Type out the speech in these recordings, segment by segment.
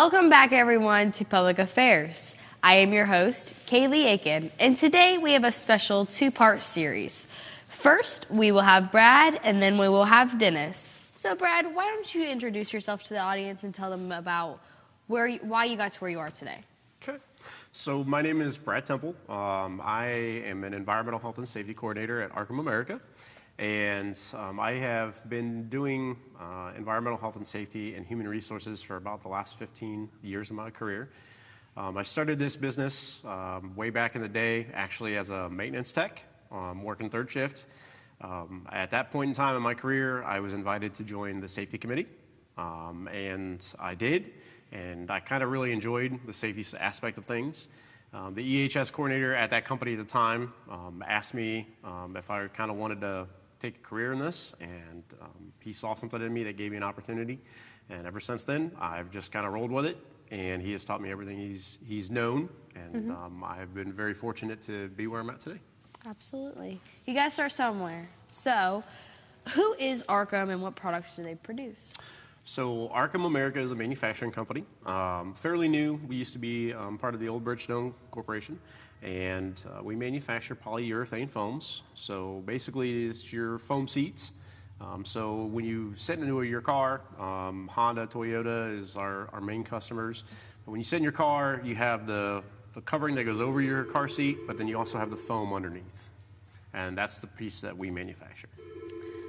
Welcome back, everyone, to Public Affairs. I am your host, Kaylee Aiken, and today we have a special two-part series. First, we will have Brad, and then we will have Dennis. So, Brad, why don't you introduce yourself to the audience and tell them about why you got to where you are today? Okay. So my name is Brad Temple. I am an Environmental Health and Safety Coordinator at Archem America. And I have been doing environmental health and safety and human resources for about the last 15 years of my career. I started this business way back in the day, actually as a maintenance tech, working third shift. At that point in time in my career, I was invited to join the safety committee, and I did. And I kind of really enjoyed the safety aspect of things. The EHS coordinator at that company at the time asked me if I kind of wanted to take a career in this, and he saw something in me that gave me an opportunity. And ever since then, I've just kind of rolled with it, and he has taught me everything he's known, and I've been very fortunate to be where I'm at today. Absolutely. You got to start somewhere. So, who is Archem and what products do they produce? So Archem America is a manufacturing company, fairly new. We used to be part of the old Bridgestone Corporation, and we manufacture polyurethane foams. So basically, it's your foam seats. So when you sit into your car, Honda, Toyota is our main customers. But when you sit in your car, you have the covering that goes over your car seat, but then you also have the foam underneath, and that's the piece that we manufacture.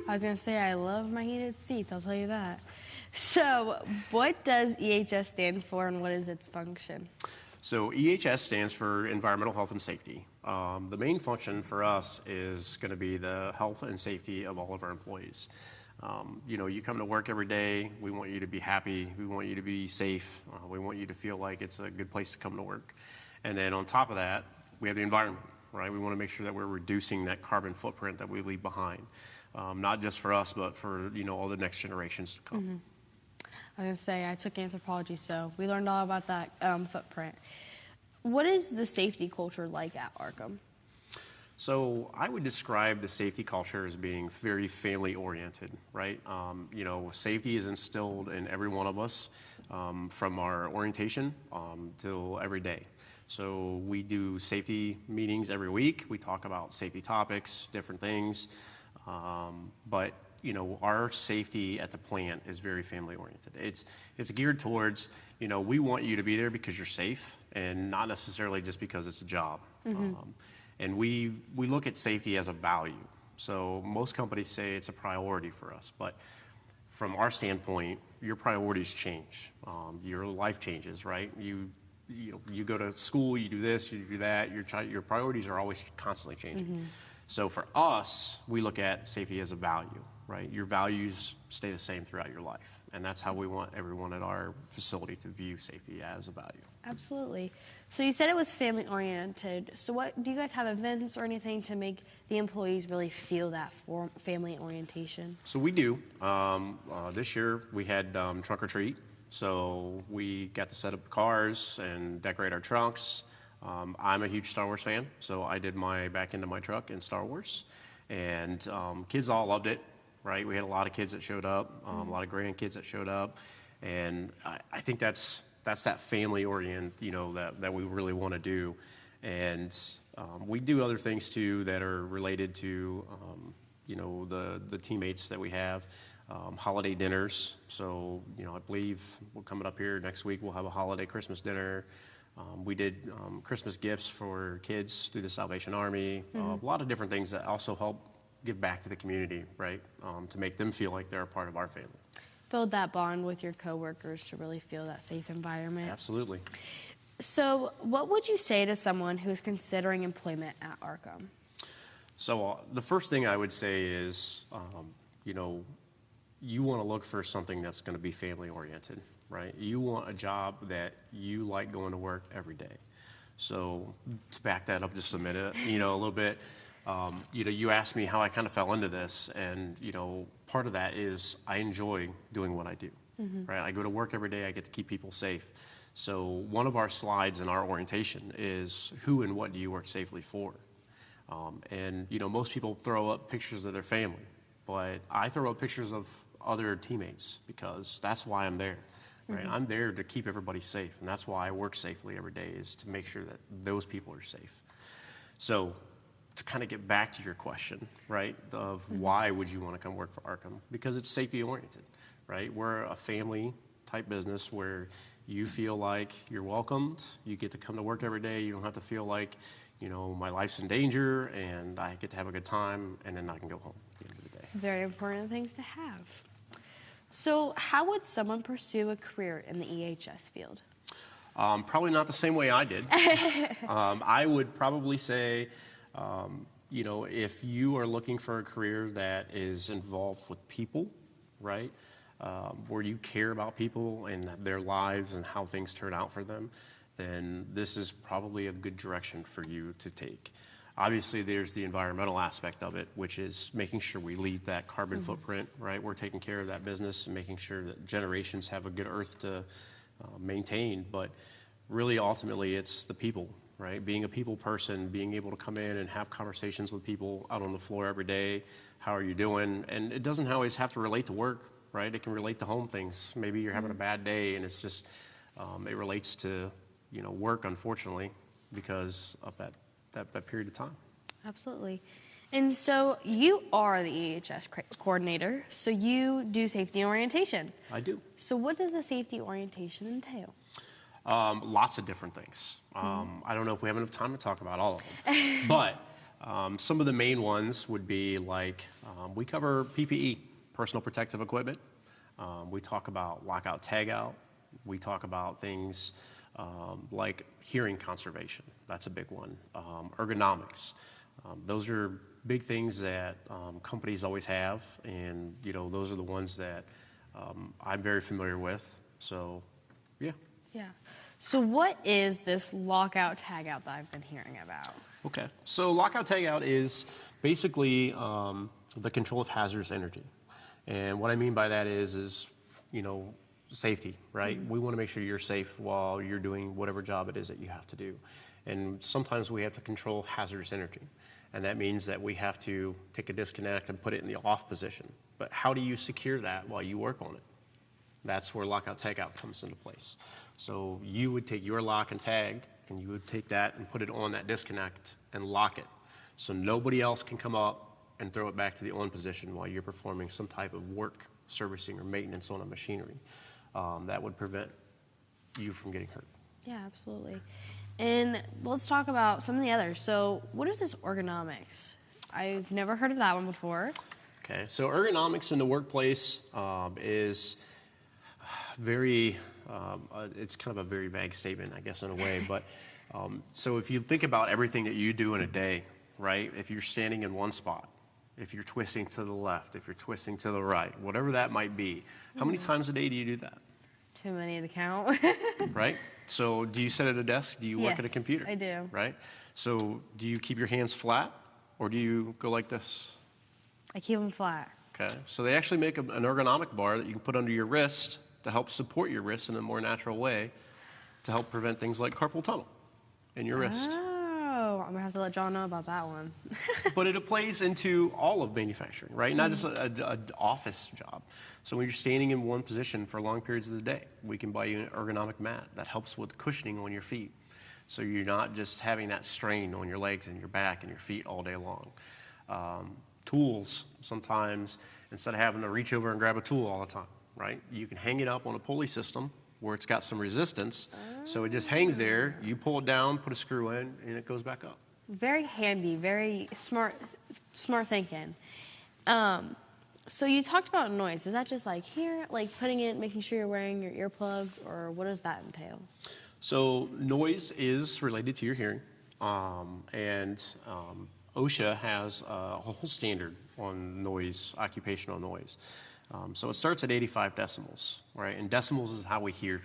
I was going to say, I love my heated seats, I'll tell you that. So, what does EHS stand for, and what is its function? So, EHS stands for Environmental Health and Safety. The main function for us is going to be the health and safety of all of our employees. You come to work every day, we want you to be happy, we want you to be safe, we want you to feel like it's a good place to come to work. And then on top of that, we have the environment, right? We want to make sure that we're reducing that carbon footprint that we leave behind. Not just for us, but for, all the next generations to come. Mm-hmm. I was going to say, I took anthropology, so we learned all about that footprint. What is the safety culture like at Archem? So I would describe the safety culture as being very family-oriented, right? Safety is instilled in every one of us from our orientation till every day. So we do safety meetings every week. We talk about safety topics, different things. But our safety at the plant is very family-oriented. It's geared towards, we want you to be there because you're safe and not necessarily just because it's a job. Mm-hmm. And we look at safety as a value. So most companies say it's a priority for us, but from our standpoint, your priorities change. Your life changes, right? You go to school, you do this, you do that. Your priorities are always constantly changing. Mm-hmm. So for us, we look at safety as a value, right? Your values stay the same throughout your life. And that's how we want everyone at our facility to view safety as a value. Absolutely. So you said it was family-oriented. So what do you guys have events or anything to make the employees really feel that family orientation? So we do. This year we had trunk or treat. So we got to set up cars and decorate our trunks. I'm a huge Star Wars fan, so I did my back end of my truck in Star Wars. And kids all loved it, right? We had a lot of kids that showed up, a lot of grandkids that showed up. And I think that's that family orient, that we really want to do. And we do other things too that are related to, the teammates that we have. Holiday dinners. So, I believe we're coming up here next week. We'll have a holiday Christmas dinner. We did Christmas gifts for kids through the Salvation Army. A lot of different things that also help give back to the community, right? To make them feel like they're a part of our family. Build that bond with your coworkers to really feel that safe environment. Absolutely. So what would you say to someone who is considering employment at Archem? So the first thing I would say is, you want to look for something that's going to be family-oriented, right? You want a job that you like going to work every day. So to back that up just a minute, a little bit, you asked me how I kind of fell into this, and, part of that is I enjoy doing what I do, right? I go to work every day. I get to keep people safe. So one of our slides in our orientation is who and what do you work safely for? And most people throw up pictures of their family, but I throw up pictures of other teammates because that's why I'm there. right? I'm there to keep everybody safe, and that's why I work safely every day, is to make sure that those people are safe. So to kind of get back to your question, right, of why would you want to come work for Archem? Because it's safety oriented, right? We're a family type business where you feel like you're welcomed, you get to come to work every day, you don't have to feel like, my life's in danger, and I get to have a good time, and then I can go home at the end of the day. Very important things to have. So how would someone pursue a career in the EHS field? Probably not the same way I did. I would probably say, if you are looking for a career that is involved with people, right, where you care about people and their lives and how things turn out for them, then this is probably a good direction for you to take. Obviously, there's the environmental aspect of it, which is making sure we leave that carbon footprint, right? We're taking care of that business and making sure that generations have a good earth to maintain. But really, ultimately, it's the people, right? Being a people person, being able to come in and have conversations with people out on the floor every day. How are you doing? And it doesn't always have to relate to work, right? It can relate to home things. Maybe you're having a bad day, and it's just, it relates to, work, unfortunately, because of that period of time. Absolutely. And so you are the EHS coordinator, so you do safety orientation. I do. So what does the safety orientation entail? Lots of different things. I don't know if we have enough time to talk about all of them, but some of the main ones would be like, we cover PPE, personal protective equipment. We talk about lockout, tagout. We talk about things like hearing conservation. That's a big one. Ergonomics. Those are big things that companies always have, and those are the ones that I'm very familiar with. So, yeah. Yeah. So what is this lockout tagout that I've been hearing about? Okay. So lockout tagout is basically the control of hazardous energy. And what I mean by that is safety, right? We want to make sure you're safe while you're doing whatever job it is that you have to do. And sometimes we have to control hazardous energy. And that means that we have to take a disconnect and put it in the off position. But how do you secure that while you work on it? That's where lockout tagout comes into place. So you would take your lock and tag, and you would take that and put it on that disconnect and lock it. So nobody else can come up and throw it back to the on position while you're performing some type of work, servicing, or maintenance on a machinery. That would prevent you from getting hurt. Yeah, absolutely. And let's talk about some of the others. So what is this ergonomics? I've never heard of that one before. Okay, so ergonomics in the workplace is very, it's kind of a very vague statement, I guess, in a way. But so if you think about everything that you do in a day, right? If you're standing in one spot, if you're twisting to the left, if you're twisting to the right, whatever that might be, how many times a day do you do that? Too many to count. Right? So do you sit at a desk? Do you work at a computer? I do. Right? So do you keep your hands flat, or do you go like this? I keep them flat. Okay. So they actually make an ergonomic bar that you can put under your wrist to help support your wrist in a more natural way to help prevent things like carpal tunnel in your wrist. Oh, I'm going to have to let John know about that one. But it plays into all of manufacturing, right? Not just an office job. So when you're standing in one position for long periods of the day, we can buy you an ergonomic mat that helps with cushioning on your feet. So you're not just having that strain on your legs and your back and your feet all day long. Tools, sometimes, instead of having to reach over and grab a tool all the time, right? You can hang it up on a pulley system where it's got some resistance. So it just hangs there. You pull it down, put a screw in, and it goes back up. Very handy, very smart thinking. So you talked about noise. Is that just like here, like putting it, making sure you're wearing your earplugs, or what does that entail? So noise is related to your hearing, and OSHA has a whole standard on noise, occupational noise. So it starts at 85 decibels, right? And decibels is how we hear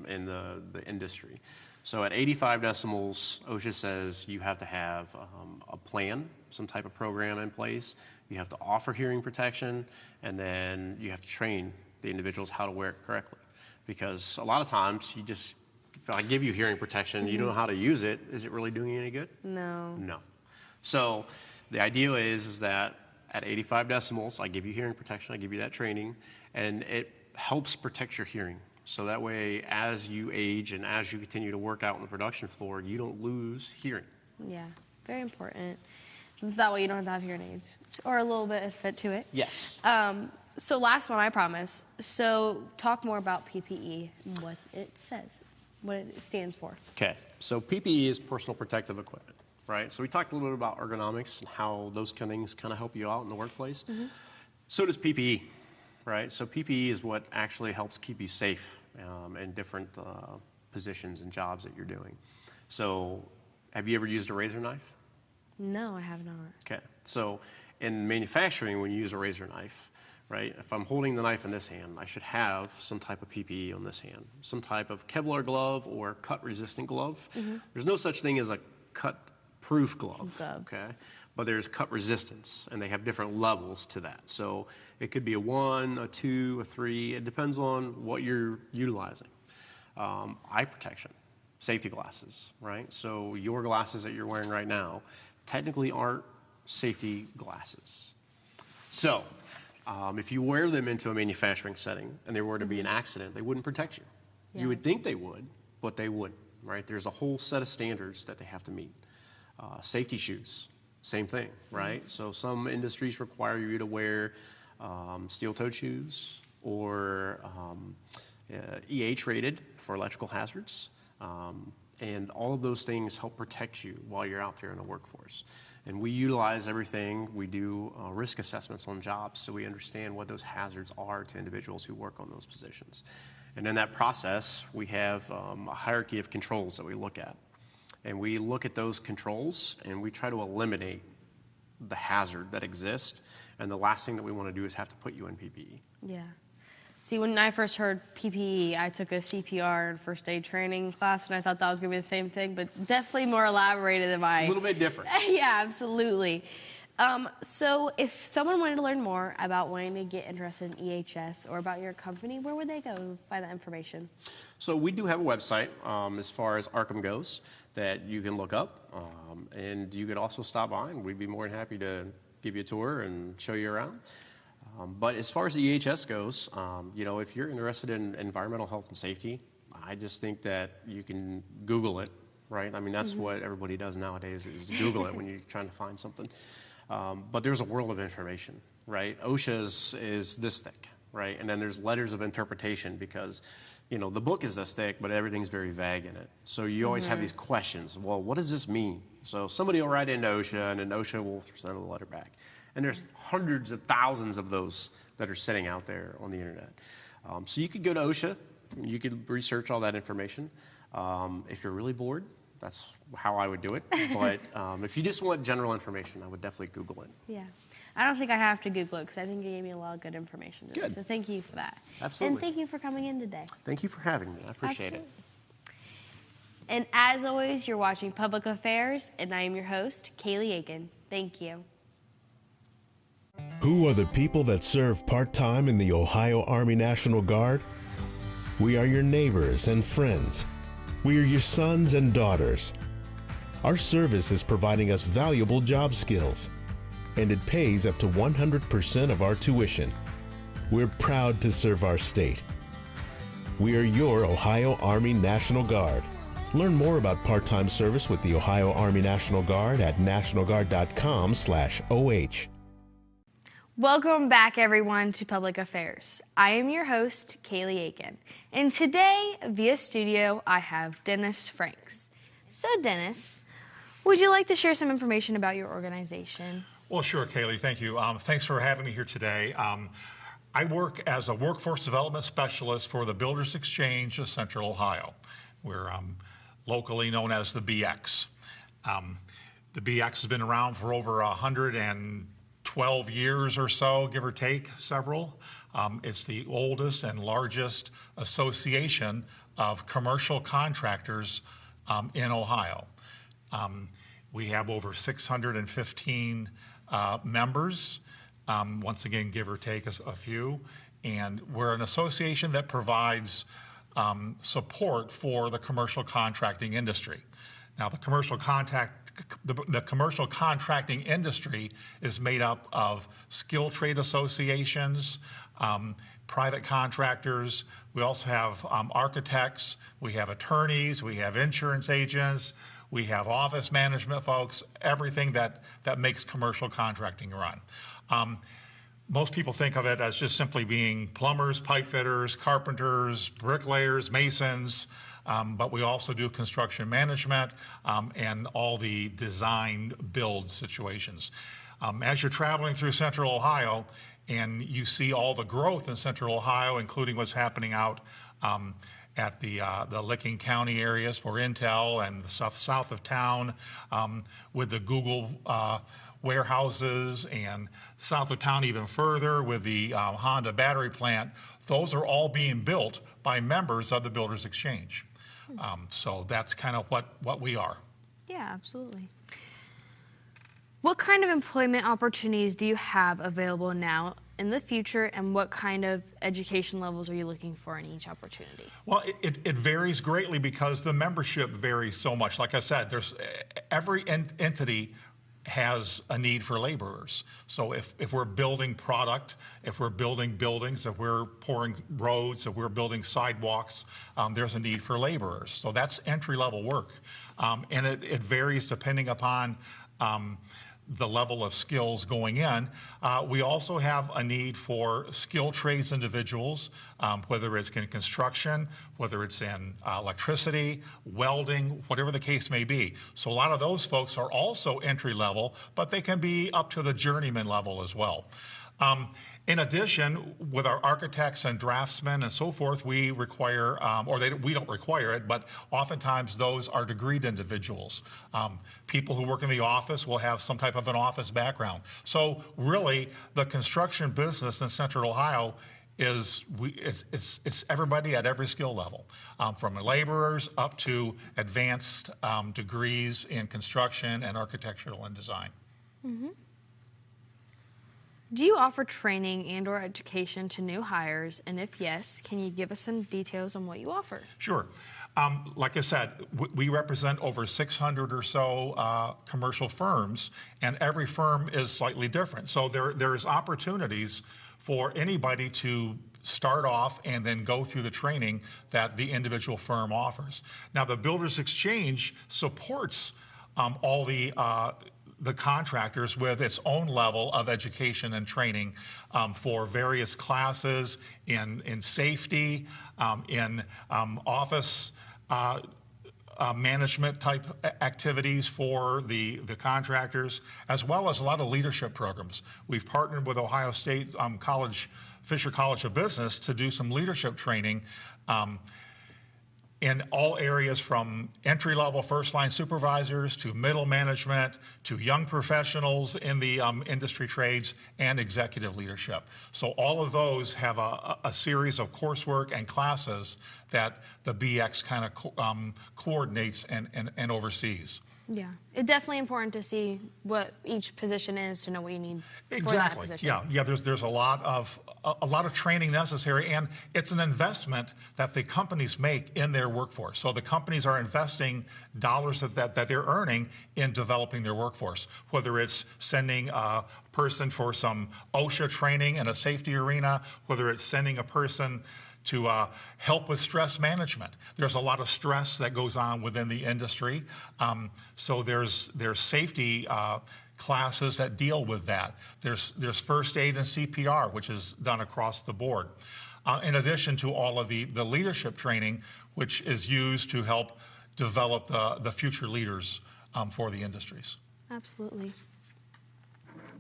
in the industry. So at 85 decibels, OSHA says you have to have a plan, some type of program in place. You have to offer hearing protection, and then you have to train the individuals how to wear it correctly. Because a lot of times, if I give you hearing protection, you don't know how to use it, is it really doing you any good? No. No. So the idea is that at 85 decibels, I give you hearing protection, I give you that training, and it helps protect your hearing, So that way, as you age and as you continue to work out on the production floor, you don't lose hearing. Yeah, very important. So that way you don't have to have hearing aids, or a little bit of fit to it. Yes. So last one, I promise. So talk more about PPE and what it says, what it stands for. Okay, so PPE is personal protective equipment, right? So we talked a little bit about ergonomics and how those things kind of help you out in the workplace. So does PPE, right? So PPE is what actually helps keep you safe in different positions and jobs that you're doing. So have you ever used a razor knife? No, I have not. Okay, so in manufacturing, when you use a razor knife, right, if I'm holding the knife in this hand, I should have some type of PPE on this hand, some type of Kevlar glove or cut-resistant glove. There's no such thing as a cut-proof glove, okay? But there's cut resistance, and they have different levels to that. So it could be a 1, a 2, a 3. It depends on what you're utilizing. Eye protection, safety glasses, right? So your glasses that you're wearing right now technically aren't safety glasses. So if you wear them into a manufacturing setting and there were to be an accident, they wouldn't protect you. You would think they would, but they wouldn't, right? There's a whole set of standards that they have to meet. Safety shoes, same thing, right? So some industries require you to wear steel-toed shoes or EH rated for electrical hazards. And all of those things help protect you while you're out there in the workforce. And we utilize everything. We do risk assessments on jobs so we understand what those hazards are to individuals who work on those positions. And in that process, we have a hierarchy of controls that we look at. And we look at those controls and we try to eliminate the hazard that exists. And the last thing that we want to do is have to put you in PPE. Yeah. See, when I first heard PPE, I took a CPR and first aid training class, and I thought that was going to be the same thing, but definitely more elaborated than A little bit different. Yeah, absolutely. So if someone wanted to learn more about wanting to get interested in EHS or about your company, where would they go to find that information? So we do have a website as far as Archem goes that you can look up, and you could also stop by, and we'd be more than happy to give you a tour and show you around. But as far as the EHS goes, you know, if you're interested in environmental health and safety, I just think that you can Google it, right? I mean, that's what everybody does nowadays is Google it when you're trying to find something. But there's a world of information, right? OSHA is this thick, right? And then there's letters of interpretation because, you know, the book is this thick, but everything's very vague in it. So you always have these questions. Well, what does this mean? So somebody will write into OSHA, and then OSHA will send a letter back. And there's hundreds of thousands of those that are sitting out there on the internet. So you could go to OSHA, you could research all that information. If you're really bored, that's how I would do it. But if you just want general information, I would definitely Google it. Yeah. I don't think I have to Google it because I think you gave me a lot of good information today. Good. So thank you for that. Absolutely. And thank you for coming in today. Thank you for having me. I appreciate it. And as always, you're watching Public Affairs, and I am your host, Kaylee Aiken. Thank you. Who are the people that serve part-time in the Ohio Army National Guard? We are your neighbors and friends. We are your sons and daughters. Our service is providing us valuable job skills, and it pays up to 100% of our tuition. We're proud to serve our state. We are your Ohio Army National Guard. Learn more about part-time service with the Ohio Army National Guard at nationalguard.com/OH. Welcome back, everyone, to Public Affairs. I am your host, Kaylee Aiken, and today, via studio, I have Denis Franks. So, Denis, would you like to share some information about your organization? Well, sure, Kaylee, thank you. Thanks for having me here today. I work as a workforce development specialist for the Builders Exchange of Central Ohio. We're locally known as the BX. The BX has been around for over 112 years or so, give or take several. It's the oldest and largest association of commercial contractors in Ohio. We have over 615 members, once again, give or take a few, and we're an association that provides support for the commercial contracting industry. Now, the commercial the commercial contracting industry is made up of skilled trade associations, private contractors. We also have architects, we have attorneys, we have insurance agents, we have office management folks, everything that makes commercial contracting run. Most people think of it as just simply being plumbers, pipe fitters, carpenters, bricklayers, masons, but we also do construction management and all the design build situations. As you're traveling through Central Ohio and you see all the growth in Central Ohio, including what's happening out at the Licking County areas for Intel and the south of town with the Google warehouses, and south of town even further with the Honda battery plant, those are all being built by members of the Builders Exchange. So that's kind of what we are. Yeah, absolutely. What kind of employment opportunities do you have available now in the future, and what kind of education levels are you looking for in each opportunity? Well, it varies greatly because the membership varies so much. Like I said, there's every entity has a need for laborers. So if we're building product, if we're building buildings, if we're pouring roads, if we're building sidewalks, there's a need for laborers. So that's entry-level work. And it varies depending upon the level of skills going in. We also have a need for skilled trades individuals, whether it's in construction, whether it's in electricity, welding, whatever the case may be. So a lot of those folks are also entry level, but they can be up to the journeyman level as well. In addition, with our architects and draftsmen and so forth, we require, we don't require it, but oftentimes those are degreed individuals. People who work in the office will have some type of an office background. So really, the construction business in Central Ohio it's everybody at every skill level, from laborers up to advanced degrees in construction and architectural and design. Mm-hmm. Do you offer training and/or education to new hires? And if yes, can you give us some details on what you offer? Sure. Like I said, we represent over 600 or so commercial firms, and every firm is slightly different. So there's opportunities for anybody to start off and then go through the training that the individual firm offers. Now, the Builders Exchange supports all the contractors with its own level of education and training for various classes in safety, in office management type activities for the contractors, as well as a lot of leadership programs. We've partnered with Ohio State Fisher College of Business to do some leadership training in all areas, from entry-level first-line supervisors to middle management to young professionals in the industry trades and executive leadership. So all of those have a series of coursework and classes that the BX kind of coordinates and oversees. Yeah, it's definitely important to see what each position is to know what you need for that position. Yeah. There's a lot of training necessary, and it's an investment that the companies make in their workforce. So the companies are investing dollars that they're earning in developing their workforce, whether it's sending a person for some OSHA training in a safety arena, whether it's sending a person to help with stress management. There's a lot of stress that goes on within the industry. So there's safety classes that deal with that. There's first aid and CPR, which is done across the board. In addition to all of the leadership training, which is used to help develop the future leaders for the industries. Absolutely.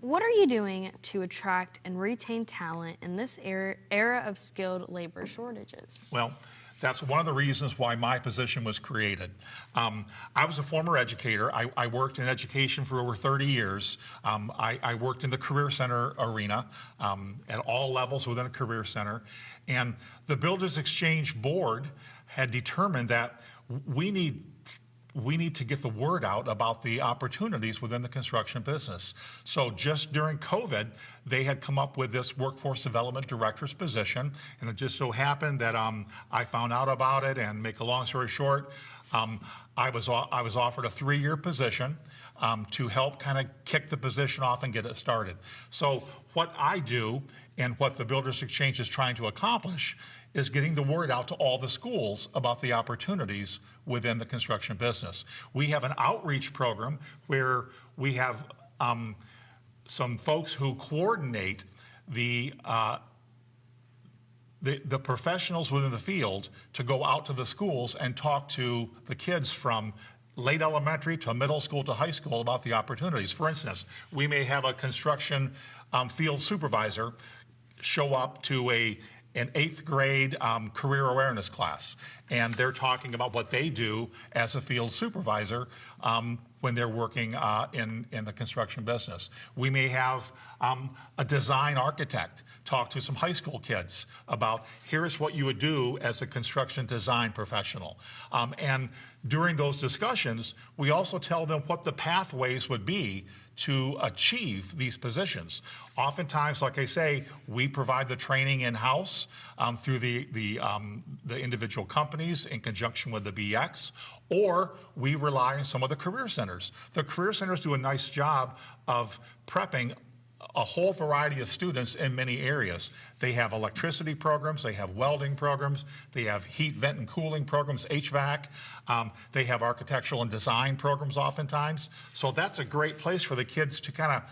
What are you doing to attract and retain talent in this era of skilled labor shortages? Well, that's one of the reasons why my position was created. I was a former educator. I worked in education for over 30 years. I worked in the Career Center arena at all levels within a Career Center. And the Builders Exchange Board had determined that we need to get the word out about the opportunities within the construction business. So just during COVID, they had come up with this workforce development director's position, and it just so happened that I found out about it, and make a long story short, I was offered a 3-year position. to help kind of kick the position off and get it started. So what I do and what the Builders Exchange is trying to accomplish is getting the word out to all the schools about the opportunities within the construction business. We have an outreach program where we have some folks who coordinate the professionals within the field to go out to the schools and talk to the kids from late elementary to middle school to high school about the opportunities. For instance, we may have a construction field supervisor show up to an 8th grade career awareness class, and they're talking about what they do as a field supervisor when they're working in the construction business. We may have a design architect talk to some high school kids about here's what you would do as a construction design professional. And during those discussions, we also tell them what the pathways would be to achieve these positions. Oftentimes, like I say, we provide the training in-house through the individual companies in conjunction with the BX, or we rely on some of the career centers. The career centers do a nice job of prepping a whole variety of students in many areas. They have electricity programs, they have welding programs, they have heat, vent, and cooling programs, HVAC. They have architectural and design programs oftentimes. So that's a great place for the kids to kind of,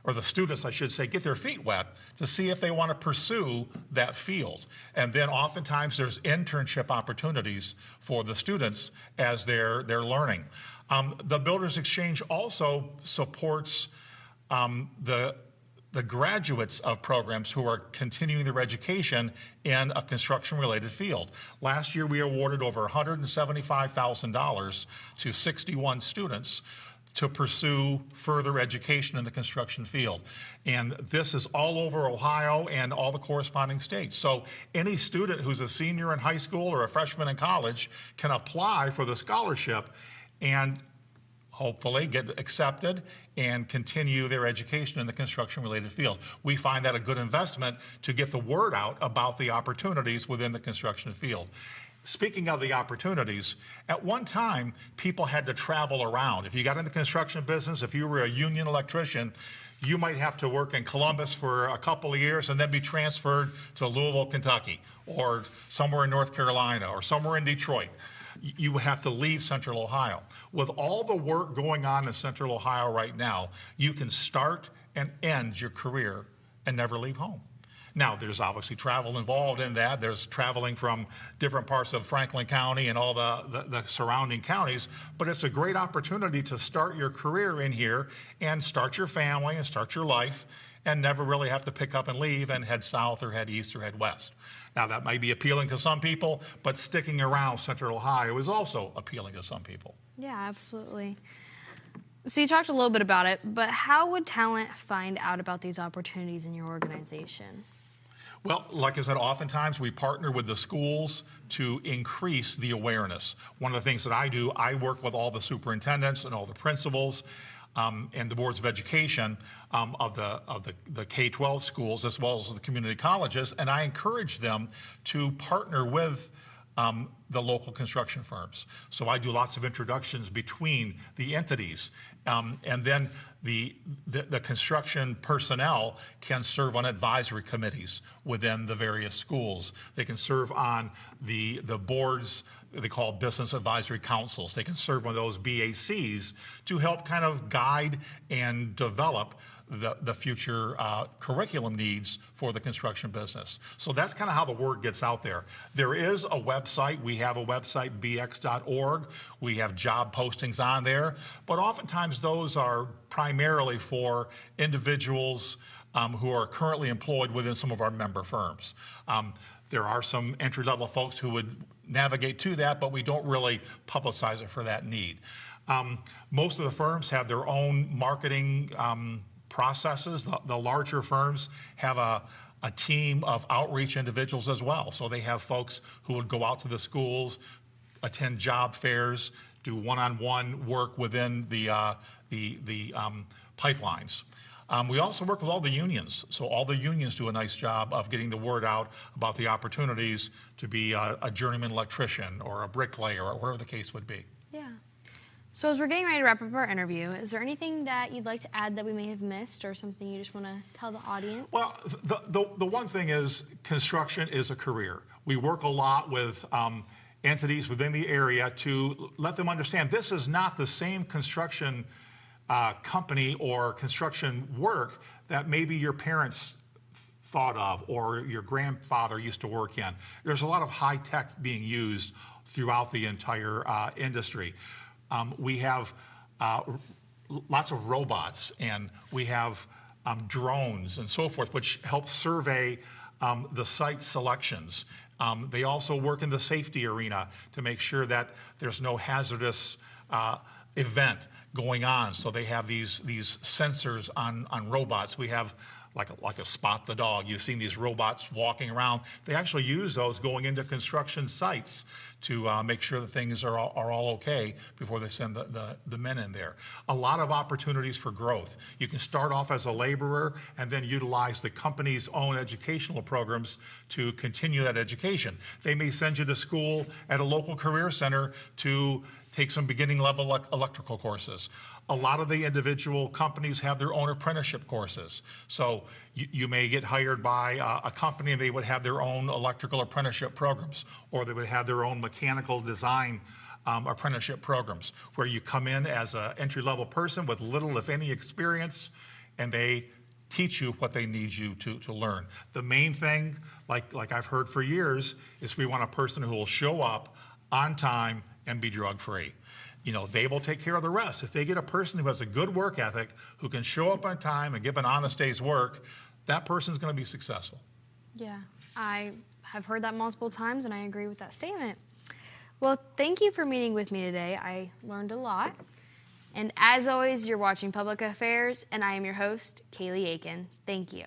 or the students, I should say, get their feet wet to see if they want to pursue that field. And then oftentimes there's internship opportunities for the students as they're learning. The Builders Exchange also supports the graduates of programs who are continuing their education in a construction-related field. Last year, we awarded over $175,000 to 61 students to pursue further education in the construction field. And this is all over Ohio and all the corresponding states. So any student who's a senior in high school or a freshman in college can apply for the scholarship and hopefully get accepted and continue their education in the construction-related field. We find that a good investment to get the word out about the opportunities within the construction field. Speaking of the opportunities, at one time, people had to travel around. If you got in the construction business, if you were a union electrician, you might have to work in Columbus for a couple of years and then be transferred to Louisville, Kentucky, or somewhere in North Carolina, or somewhere in Detroit. You would have to leave Central Ohio. With all the work going on in Central Ohio right now, you can start and end your career and never leave home. Now, there's obviously travel involved in that. There's traveling from different parts of Franklin County and all the surrounding counties, but it's a great opportunity to start your career in here and start your family and start your life and never really have to pick up and leave and head south or head east or head west. Now, that might be appealing to some people, but sticking around Central Ohio is also appealing to some people. Yeah, absolutely. So you talked a little bit about it, but how would talent find out about these opportunities in your organization? Well, like I said, oftentimes we partner with the schools to increase the awareness. One of the things that I do, I work with all the superintendents and all the principals and the boards of education of the K-12 schools as well as the community colleges, and I encourage them to partner with the local construction firms. So I do lots of introductions between the entities, and then the construction personnel can serve on advisory committees within the various schools. They can serve on the boards they call business advisory councils. They can serve on those BACs to help kind of guide and develop the future curriculum needs for the construction business. So that's kind of how the word gets out there. There is a website. We have a website, bx.org. We have job postings on there, but oftentimes those are primarily for individuals who are currently employed within some of our member firms. There are some entry-level folks who would navigate to that, but we don't really publicize it for that need. Most of the firms have their own marketing processes. The larger firms have a team of outreach individuals as well. So they have folks who would go out to the schools, attend job fairs, do one-on-one work within the pipelines. We also work with all the unions. So all the unions do a nice job of getting the word out about the opportunities to be a journeyman electrician or a bricklayer or whatever the case would be. Yeah. So as we're getting ready to wrap up our interview, is there anything that you'd like to add that we may have missed or something you just want to tell the audience? Well, the one thing is construction is a career. We work a lot with entities within the area to let them understand this is not the same construction company or construction work that maybe your parents thought of or your grandfather used to work in. There's a lot of high tech being used throughout the entire industry. We have lots of robots, and we have drones and so forth, which help survey the site selections. They also work in the safety arena to make sure that there's no hazardous event going on. So they have these sensors on robots. We have like a spot the dog. You've seen these robots walking around. They actually use those going into construction sites to make sure that things are all okay before they send the men in there. A lot of opportunities for growth. You can start off as a laborer and then utilize the company's own educational programs to continue that education. They may send you to school at a local career center to take some beginning level electrical courses. A lot of the individual companies have their own apprenticeship courses. So you may get hired by a company and they would have their own electrical apprenticeship programs, or they would have their own mechanical design apprenticeship programs, where you come in as an entry-level person with little, if any, experience, and they teach you what they need you to learn. The main thing, like I've heard for years, is we want a person who will show up on time and be drug-free. You know, they will take care of the rest. If they get a person who has a good work ethic, who can show up on time and give an honest day's work, that person's going to be successful. Yeah, I have heard that multiple times, and I agree with that statement. Well, thank you for meeting with me today. I learned a lot. And as always, you're watching Public Affairs, and I am your host, Kaylee Aiken. Thank you.